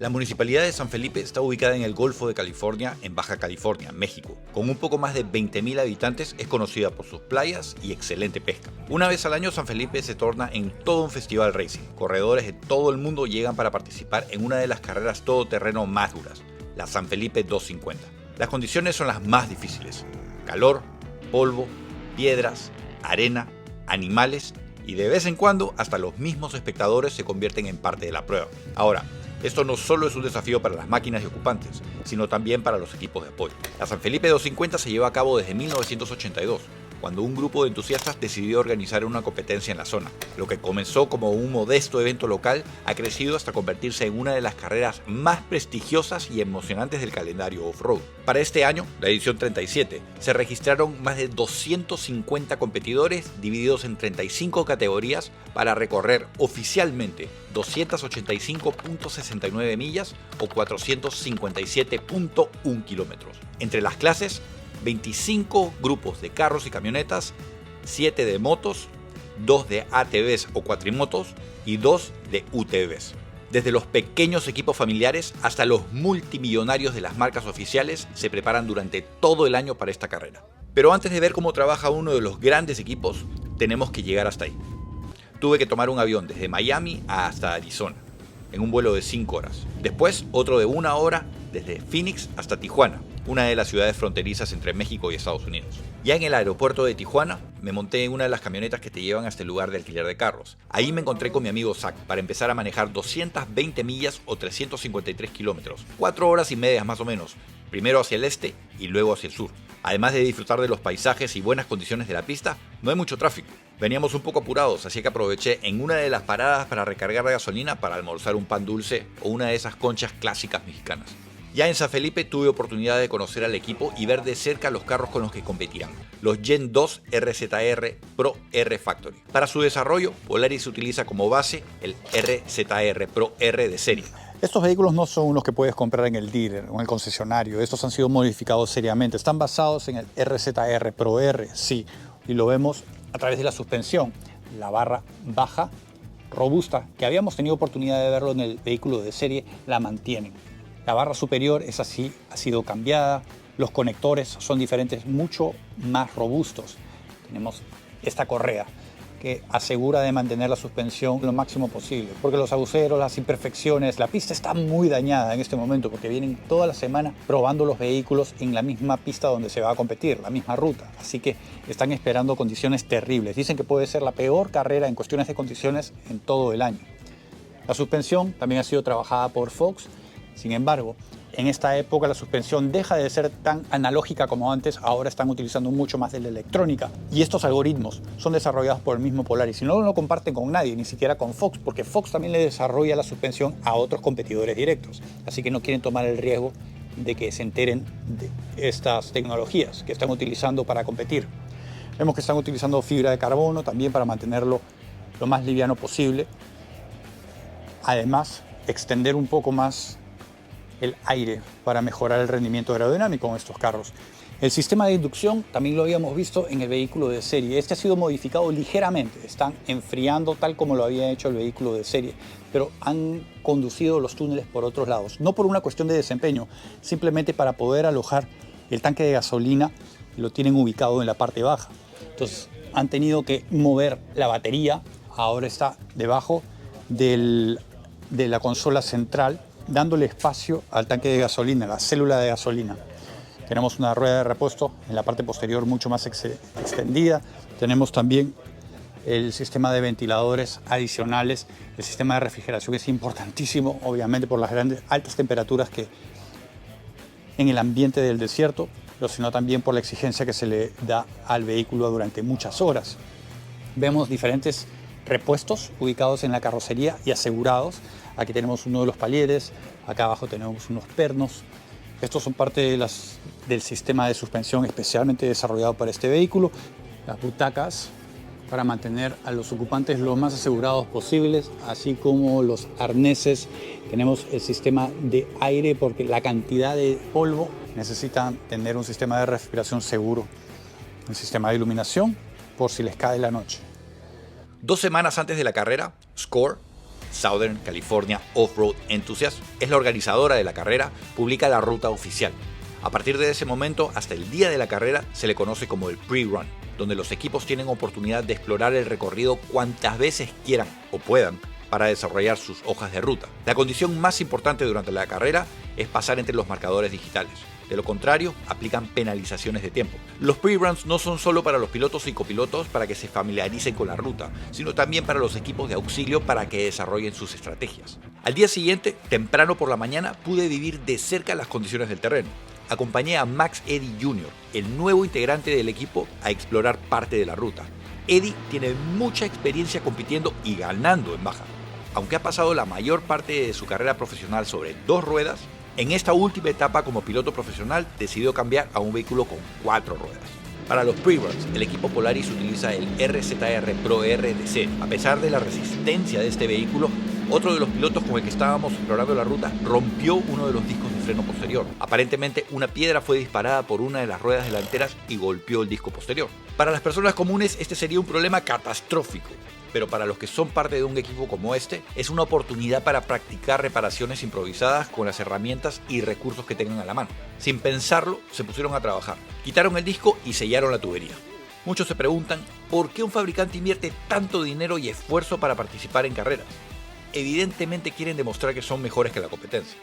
La municipalidad de San Felipe está ubicada en el Golfo de California, en Baja California, México. Con un poco más de 20.000 habitantes, es conocida por sus playas y excelente pesca. Una vez al año, San Felipe se torna en todo un festival racing. Corredores de todo el mundo llegan para participar en una de las carreras todoterreno más duras, la San Felipe 250. Las condiciones son las más difíciles: calor, polvo, piedras, arena, animales y de vez en cuando hasta los mismos espectadores se convierten en parte de la prueba. Ahora, esto no solo es un desafío para las máquinas y ocupantes, sino también para los equipos de apoyo. La San Felipe 250 se lleva a cabo desde 1982, cuando un grupo de entusiastas decidió organizar una competencia en la zona. Lo que comenzó como un modesto evento local ha crecido hasta convertirse en una de las carreras más prestigiosas y emocionantes del calendario off-road. Para este año, la edición 37, se registraron más de 250 competidores divididos en 35 categorías para recorrer oficialmente 285.69 millas o 457.1 kilómetros. Entre las clases, 25 grupos de carros y camionetas, 7 de motos, 2 de ATVs o cuatrimotos y 2 de UTVs. Desde los pequeños equipos familiares hasta los multimillonarios de las marcas oficiales se preparan durante todo el año para esta carrera. Pero antes de ver cómo trabaja uno de los grandes equipos, tenemos que llegar hasta ahí. Tuve que tomar un avión desde Miami hasta Arizona, en un vuelo de 5 horas. Después, otro de 1 hora desde Phoenix hasta Tijuana, una de las ciudades fronterizas entre México y Estados Unidos. Ya en el aeropuerto de Tijuana, me monté en una de las camionetas que te llevan hasta el lugar de alquiler de carros. Ahí me encontré con mi amigo Zach para empezar a manejar 220 millas o 353 kilómetros, 4 horas y media más o menos, primero hacia el este y luego hacia el sur. Además de disfrutar de los paisajes y buenas condiciones de la pista, no hay mucho tráfico. Veníamos un poco apurados, así que aproveché en una de las paradas para recargar la gasolina para almorzar un pan dulce o una de esas conchas clásicas mexicanas. Ya en San Felipe tuve oportunidad de conocer al equipo y ver de cerca los carros con los que competirán, los Gen 2 RZR Pro R Factory. Para su desarrollo, Polaris utiliza como base el RZR Pro R de serie. Estos vehículos no son los que puedes comprar en el dealer o en el concesionario. Estos han sido modificados seriamente. Están basados en el RZR Pro R, sí, y lo vemos a través de la suspensión. La barra baja, robusta, que habíamos tenido oportunidad de verlo en el vehículo de serie, la mantienen. La barra superior es así, ha sido cambiada. Los conectores son diferentes, mucho más robustos. Tenemos esta correa que asegura de mantener la suspensión lo máximo posible, porque los agujeros, las imperfecciones, la pista está muy dañada en este momento porque vienen toda la semana probando los vehículos en la misma pista donde se va a competir, la misma ruta, así que están esperando condiciones terribles. Dicen que puede ser la peor carrera en cuestiones de condiciones en todo el año. La suspensión también ha sido trabajada por Fox. Sin embargo, en esta época la suspensión deja de ser tan analógica como antes, ahora están utilizando mucho más de la electrónica. Y estos algoritmos son desarrollados por el mismo Polaris y no lo comparten con nadie, ni siquiera con Fox, porque Fox también le desarrolla la suspensión a otros competidores directos. Así que no quieren tomar el riesgo de que se enteren de estas tecnologías que están utilizando para competir. Vemos que están utilizando fibra de carbono también para mantenerlo lo más liviano posible. Además, extender un poco más el aire para mejorar el rendimiento aerodinámico en estos carros. El sistema de inducción también lo habíamos visto en el vehículo de serie. Este ha sido modificado ligeramente. Están enfriando tal como lo había hecho el vehículo de serie, pero han conducido los túneles por otros lados. No por una cuestión de desempeño, simplemente para poder alojar el tanque de gasolina, lo tienen ubicado en la parte baja. Entonces han tenido que mover la batería. Ahora está debajo de la consola central, dándole espacio al tanque de gasolina, la célula de gasolina. Tenemos una rueda de repuesto en la parte posterior mucho más extendida. Tenemos también el sistema de ventiladores adicionales. El sistema de refrigeración es importantísimo, obviamente por las altas temperaturas que en el ambiente del desierto, pero sino también por la exigencia que se le da al vehículo durante muchas horas. Vemos diferentes repuestos ubicados en la carrocería y asegurados. Aquí tenemos uno de los palieres, acá abajo tenemos unos pernos. Estos son parte del sistema de suspensión especialmente desarrollado para este vehículo. Las butacas para mantener a los ocupantes lo más asegurados posibles, así como los arneses. Tenemos el sistema de aire porque la cantidad de polvo necesita tener un sistema de respiración seguro. El sistema de iluminación por si les cae la noche. 2 semanas antes de la carrera, Score Southern California Off-Road Enthusiasts, es la organizadora de la carrera, publica la ruta oficial. A partir de ese momento, hasta el día de la carrera, se le conoce como el pre-run, donde los equipos tienen oportunidad de explorar el recorrido cuantas veces quieran o puedan para desarrollar sus hojas de ruta. La condición más importante durante la carrera es pasar entre los marcadores digitales. De lo contrario, aplican penalizaciones de tiempo. Los pre-runs no son solo para los pilotos y copilotos para que se familiaricen con la ruta, sino también para los equipos de auxilio para que desarrollen sus estrategias. Al día siguiente, temprano por la mañana, pude vivir de cerca las condiciones del terreno. Acompañé a Max Eddy Jr., el nuevo integrante del equipo, a explorar parte de la ruta. Eddy tiene mucha experiencia compitiendo y ganando en baja. Aunque ha pasado la mayor parte de su carrera profesional sobre 2 ruedas, en esta última etapa como piloto profesional decidió cambiar a un vehículo con 4 ruedas. Para los pre-runs, el equipo Polaris utiliza el RZR Pro RDC. A pesar de la resistencia de este vehículo, otro de los pilotos con el que estábamos explorando la ruta rompió uno de los discos de freno posterior. Aparentemente, una piedra fue disparada por una de las ruedas delanteras y golpeó el disco posterior. Para las personas comunes, este sería un problema catastrófico, pero para los que son parte de un equipo como este, es una oportunidad para practicar reparaciones improvisadas con las herramientas y recursos que tengan a la mano. Sin pensarlo, se pusieron a trabajar, quitaron el disco y sellaron la tubería. Muchos se preguntan, ¿por qué un fabricante invierte tanto dinero y esfuerzo para participar en carreras? Evidentemente quieren demostrar que son mejores que la competencia,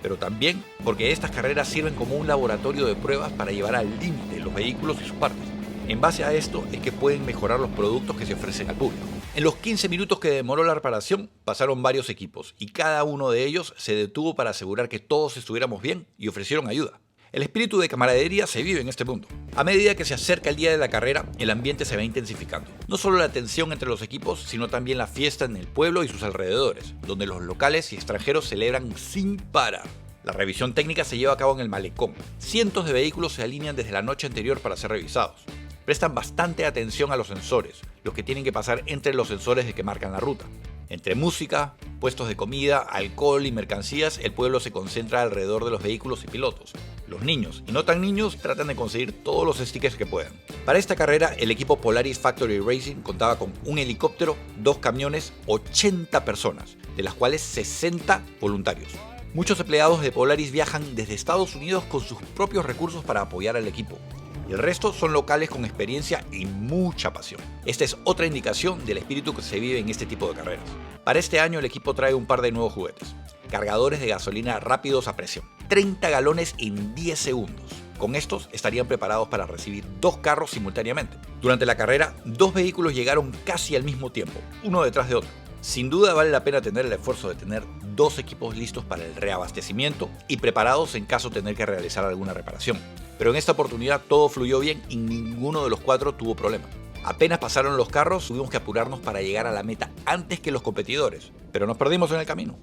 pero también porque estas carreras sirven como un laboratorio de pruebas para llevar al límite los vehículos y sus partes. En base a esto es que pueden mejorar los productos que se ofrecen al público. En los 15 minutos que demoró la reparación, pasaron varios equipos y cada uno de ellos se detuvo para asegurar que todos estuviéramos bien y ofrecieron ayuda. El espíritu de camaradería se vive en este mundo. A medida que se acerca el día de la carrera, el ambiente se va intensificando. No solo la tensión entre los equipos, sino también la fiesta en el pueblo y sus alrededores, donde los locales y extranjeros celebran sin parar. La revisión técnica se lleva a cabo en el malecón. Cientos de vehículos se alinean desde la noche anterior para ser revisados. Prestan bastante atención a los sensores, los que tienen que pasar entre los sensores de que marcan la ruta. Entre música, puestos de comida, alcohol y mercancías, el pueblo se concentra alrededor de los vehículos y pilotos. Los niños, y no tan niños, tratan de conseguir todos los stickers que puedan. Para esta carrera, el equipo Polaris Factory Racing contaba con un helicóptero, 2 camiones, 80 personas, de las cuales 60 voluntarios. Muchos empleados de Polaris viajan desde Estados Unidos con sus propios recursos para apoyar al equipo. Y el resto son locales con experiencia y mucha pasión. Esta es otra indicación del espíritu que se vive en este tipo de carreras. Para este año el equipo trae un par de nuevos juguetes. Cargadores de gasolina rápidos a presión. 30 galones en 10 segundos. Con estos estarían preparados para recibir 2 carros simultáneamente. Durante la carrera, 2 vehículos llegaron casi al mismo tiempo, uno detrás de otro. Sin duda vale la pena tener el esfuerzo de tener 2 equipos listos para el reabastecimiento y preparados en caso de tener que realizar alguna reparación. Pero en esta oportunidad todo fluyó bien y ninguno de los 4 tuvo problema. Apenas pasaron los carros, tuvimos que apurarnos para llegar a la meta antes que los competidores, pero nos perdimos en el camino.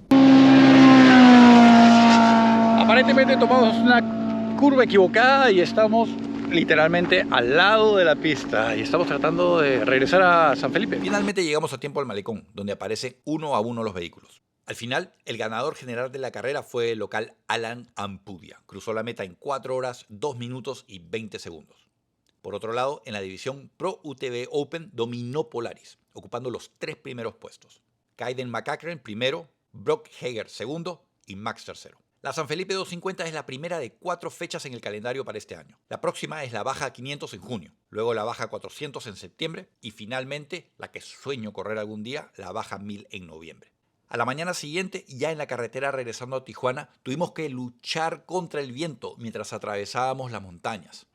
Aparentemente tomamos una curva equivocada y estamos literalmente al lado de la pista y estamos tratando de regresar a San Felipe. Finalmente llegamos a tiempo al malecón, donde aparecen uno a uno los vehículos. Al final, el ganador general de la carrera fue el local Alan Ampudia. Cruzó la meta en 4 horas, 2 minutos y 20 segundos. Por otro lado, en la división Pro UTV Open dominó Polaris, ocupando los 3 primeros puestos. Kaiden McCacken primero, Brock Hager segundo y Max tercero. La San Felipe 250 es la primera de 4 fechas en el calendario para este año. La próxima es la Baja 500 en junio, luego la Baja 400 en septiembre y finalmente, la que sueño correr algún día, la Baja 1000 en noviembre. A la mañana siguiente, ya en la carretera regresando a Tijuana, tuvimos que luchar contra el viento mientras atravesábamos las montañas.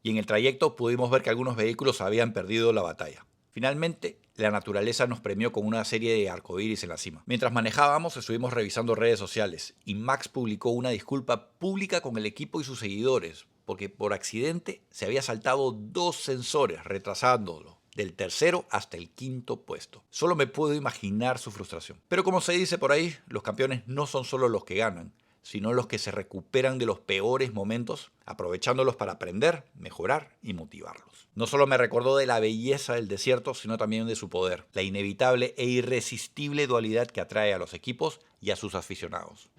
Y en el trayecto pudimos ver que algunos vehículos habían perdido la batalla. Finalmente, la naturaleza nos premió con una serie de arcoíris en la cima. Mientras manejábamos, estuvimos revisando redes sociales y Max publicó una disculpa pública con el equipo y sus seguidores, porque por accidente se había saltado 2 sensores, retrasándolo del tercero hasta el 5º puesto. Solo me puedo imaginar su frustración. Pero como se dice por ahí, los campeones no son solo los que ganan, sino los que se recuperan de los peores momentos, aprovechándolos para aprender, mejorar y motivarlos. No solo me recordó de la belleza del desierto, sino también de su poder, la inevitable e irresistible dualidad que atrae a los equipos y a sus aficionados.